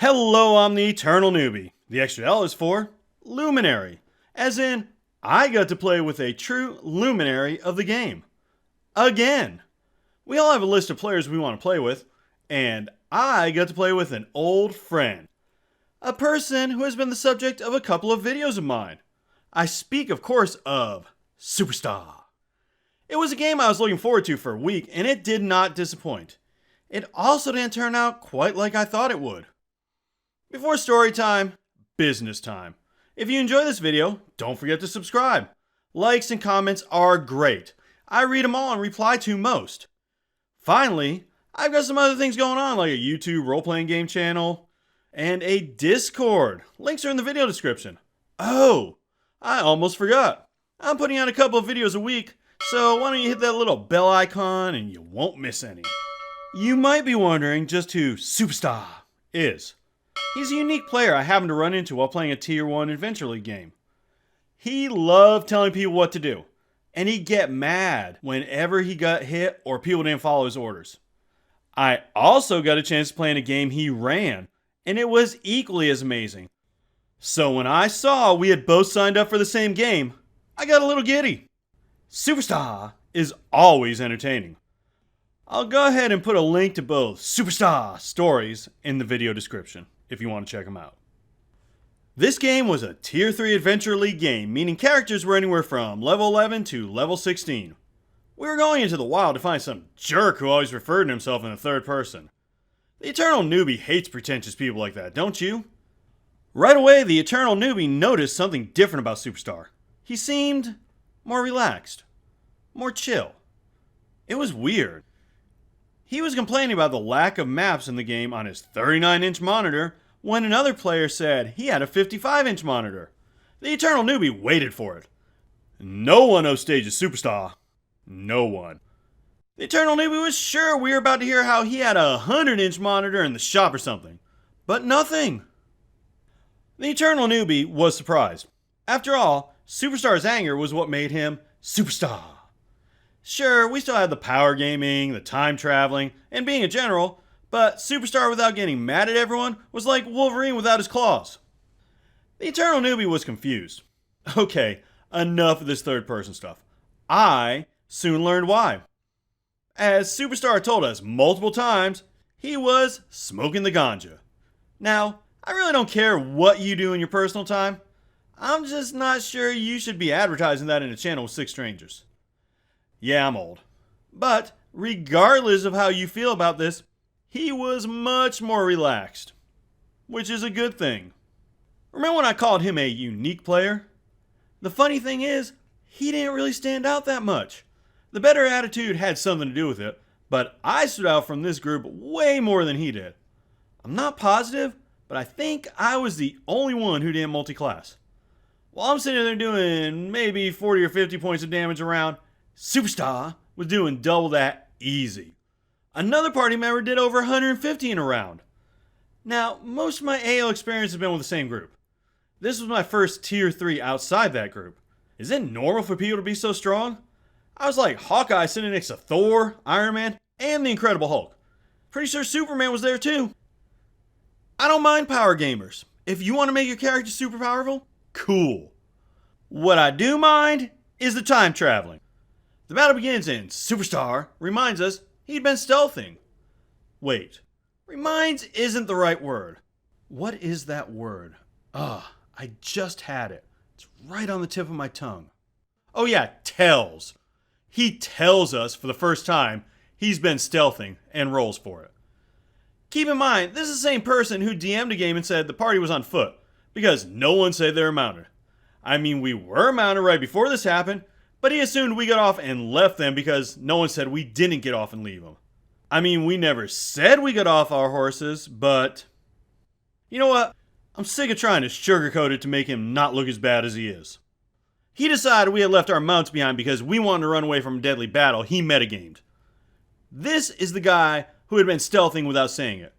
Hello, I'm the Eternal Newbie. The extra L is for Luminary, as in, I got to play with a true luminary of the game. Again! We all have a list of players we want to play with, and I got to play with an old friend. A person who has been the subject of a couple of videos of mine. I speak, of course, of Superstar. It was a game I was looking forward to for a week, and it did not disappoint. It also didn't turn out quite like I thought it would. Before story time, business time. If you enjoy this video, don't forget to subscribe. Likes and comments are great. I read them all and reply to most. Finally, I've got some other things going on like a YouTube role-playing game channel and a Discord. Links are in the video description. Oh, I almost forgot. I'm putting out a couple of videos a week, so why don't you hit that little bell icon and you won't miss any. You might be wondering just who Superstar is. He's a unique player I happened to run into while playing a Tier 1 Adventure League game. He loved telling people what to do, and he'd get mad whenever he got hit or people didn't follow his orders. I also got a chance to play in a game he ran, and it was equally as amazing. So when I saw we had both signed up for the same game, I got a little giddy. Superstar is always entertaining. I'll go ahead and put a link to both Superstar stories in the video description if you want to check them out. This game was a Tier 3 Adventure League game, meaning characters were anywhere from level 11 to level 16. We were going into the wild to find some jerk who always referred to himself in the third person. The Eternal Newbie hates pretentious people like that, don't you? Right away, the Eternal Newbie noticed something different about Superstar. He seemed more relaxed, more chill. It was weird. He was complaining about the lack of maps in the game on his 39-inch monitor when another player said he had a 55-inch monitor. The Eternal Newbie waited for it. No one outstages Superstar. No one. The Eternal Newbie was sure we were about to hear how he had a 100-inch monitor in the shop or something. But nothing. The Eternal Newbie was surprised. After all, Superstar's anger was what made him Superstar. Sure, we still had the power gaming, the time traveling, and being a general, but Superstar without getting mad at everyone was like Wolverine without his claws. The Eternal Newbie was confused. Okay, enough of this third person stuff. I soon learned why. As Superstar told us multiple times, he was smoking the ganja. Now, I really don't care what you do in your personal time. I'm just not sure you should be advertising that in a channel with 6 strangers. Yeah, I'm old. But regardless of how you feel about this, he was much more relaxed, which is a good thing. Remember when I called him a unique player? The funny thing is, he didn't really stand out that much. The better attitude had something to do with it, but I stood out from this group way more than he did. I'm not positive, but I think I was the only one who didn't multi-class. While I'm sitting there doing maybe 40 or 50 points of damage around, Superstar was doing double that easy. Another party member did over 150 in a round. Now, most of my AO experience has been with the same group. This was my first Tier 3 outside that group. Is it normal for people to be so strong? I was like Hawkeye sitting next to Thor, Iron Man, and the Incredible Hulk. Pretty sure Superman was there too. I don't mind power gamers. If you want to make your character super powerful, cool. What I do mind is the time traveling. The battle begins and Superstar reminds us he'd been stealthing. Wait, reminds isn't the right word. What is that word? I just had it. It's right on the tip of my tongue. Oh yeah, tells. He tells us for the first time he's been stealthing and rolls for it. Keep in mind, this is the same person who DM'd a game and said the party was on foot because no one said they were mounted. I mean, we were mounted right before this happened, but he assumed we got off and left them because no one said we didn't get off and leave them. I mean, we never said we got off our horses, but you know what? I'm sick of trying to sugarcoat it to make him not look as bad as he is. He decided we had left our mounts behind because we wanted to run away from a deadly battle he metagamed. This is the guy who had been stealthing without saying it.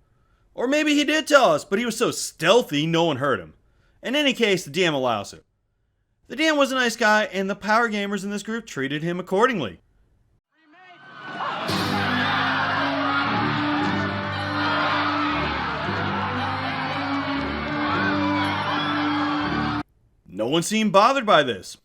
Or maybe he did tell us, but he was so stealthy no one heard him. In any case, the DM allows it. The DM was a nice guy, and the power gamers in this group treated him accordingly. no one seemed bothered by this.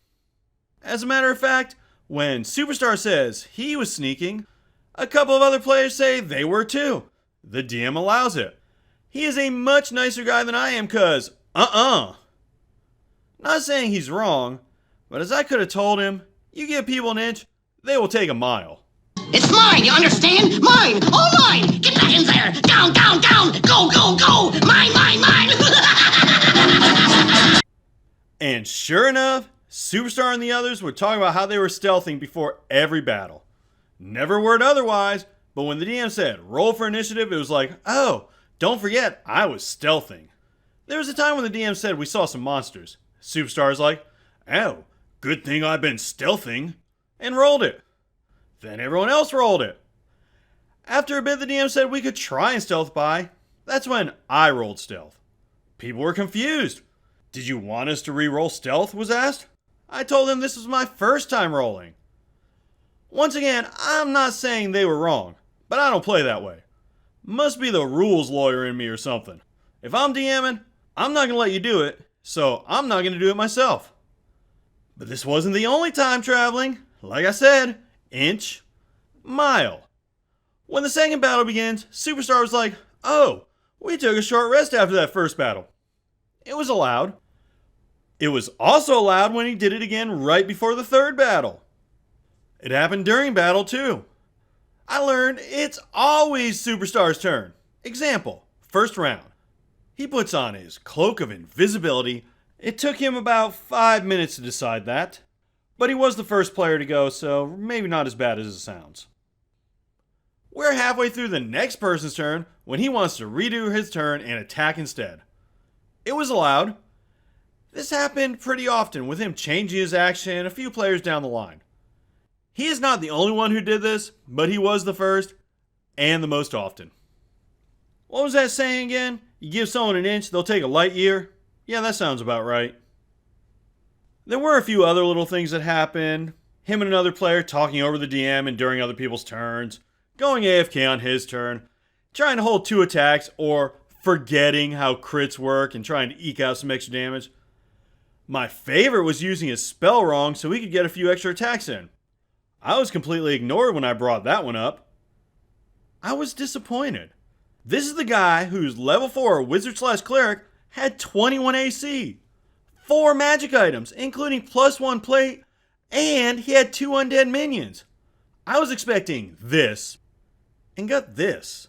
As a matter of fact, when Superstar says he was sneaking, a couple of other players say they were too. The DM allows it. He is a much nicer guy than I am cause, Not saying he's wrong, but as I could have told him, you give people an inch, they will take a mile. It's mine, you understand? Mine! All mine! Get back in there! Down, down, down! Go, go, go! Mine, mine, mine! And sure enough, Superstar and the others would talk about how they were stealthing before every battle. Never a word otherwise, but when the DM said, roll for initiative, it was like, oh, don't forget, I was stealthing. There was a time when the DM said we saw some monsters. Superstar's like, oh, good thing I've been stealthing, and rolled it. Then everyone else rolled it. After a bit, the DM said we could try and stealth by. That's when I rolled stealth. People were confused. Did you want us to re-roll stealth, was asked. I told them this was my first time rolling. Once again, I'm not saying they were wrong, but I don't play that way. Must be the rules lawyer in me or something. If I'm DMing, I'm not going to let you do it, so I'm not going to do it myself. But this wasn't the only time traveling. Like I said, inch, mile. When the second battle begins, Superstar was like, oh, we took a short rest after that first battle. It was allowed. It was also allowed when he did it again right before the third battle. It happened during battle too. I learned it's always Superstar's turn. Example, first round. He puts on his cloak of invisibility. It took him about 5 minutes to decide that. But he was the first player to go, so maybe not as bad as it sounds. We're halfway through the next person's turn when he wants to redo his turn and attack instead. It was allowed. This happened pretty often with him changing his action a few players down the line. He is not the only one who did this, but he was the first and the most often. What was that saying again? You give someone an inch, they'll take a light year? Yeah, that sounds about right. There were a few other little things that happened. Him and another player talking over the DM and during other people's turns, going AFK on his turn, trying to hold 2 attacks, or forgetting how crits work and trying to eke out some extra damage. My favorite was using his spell wrong so he could get a few extra attacks in. I was completely ignored when I brought that one up. I was disappointed. This is the guy whose level 4 wizard/cleric had 21 AC, 4 magic items, including +1 plate, and he had 2 undead minions. I was expecting this, and got this.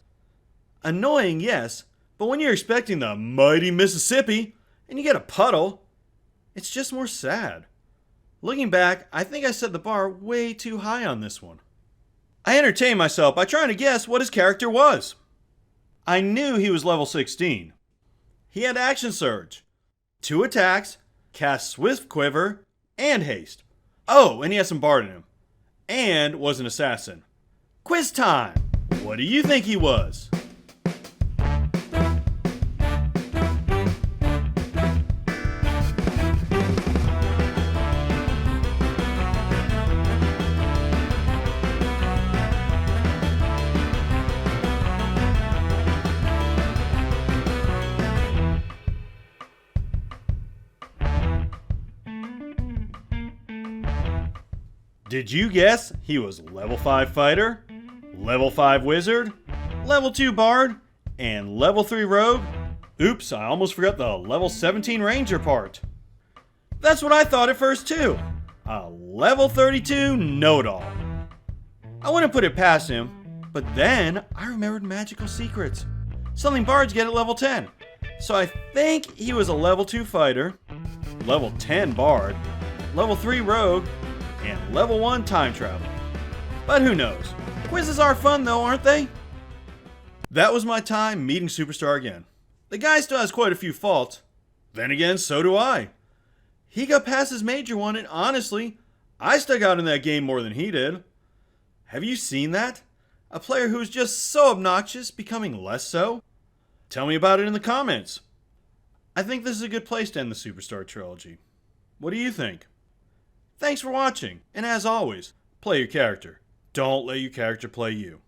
Annoying, yes, but when you're expecting the mighty Mississippi, and you get a puddle, it's just more sad. Looking back, I think I set the bar way too high on this one. I entertained myself by trying to guess what his character was. I knew he was level 16. He had Action Surge, 2 attacks, cast Swift Quiver, and Haste. Oh, and he had some Bard in him. And was an assassin. Quiz time! What do you think he was? Did you guess he was level 5 fighter, level 5 wizard, level 2 bard, and level 3 rogue? Oops, I almost forgot the level 17 ranger part. That's what I thought at first too. A level 32 know-it-all. I wouldn't put it past him, but then I remembered magical secrets. Something bards get at level 10. So I think he was a level 2 fighter, level 10 bard, level 3 rogue, and level 1 time traveler. But who knows? Quizzes are fun though, aren't they? That was my time meeting Superstar again. The guy still has quite a few faults. Then again, so do I. He got past his major one, and honestly, I stuck out in that game more than he did. Have you seen that? A player who's just so obnoxious becoming less so? Tell me about it in the comments. I think this is a good place to end the Superstar trilogy. What do you think? Thanks for watching, and as always, play your character. Don't let your character play you.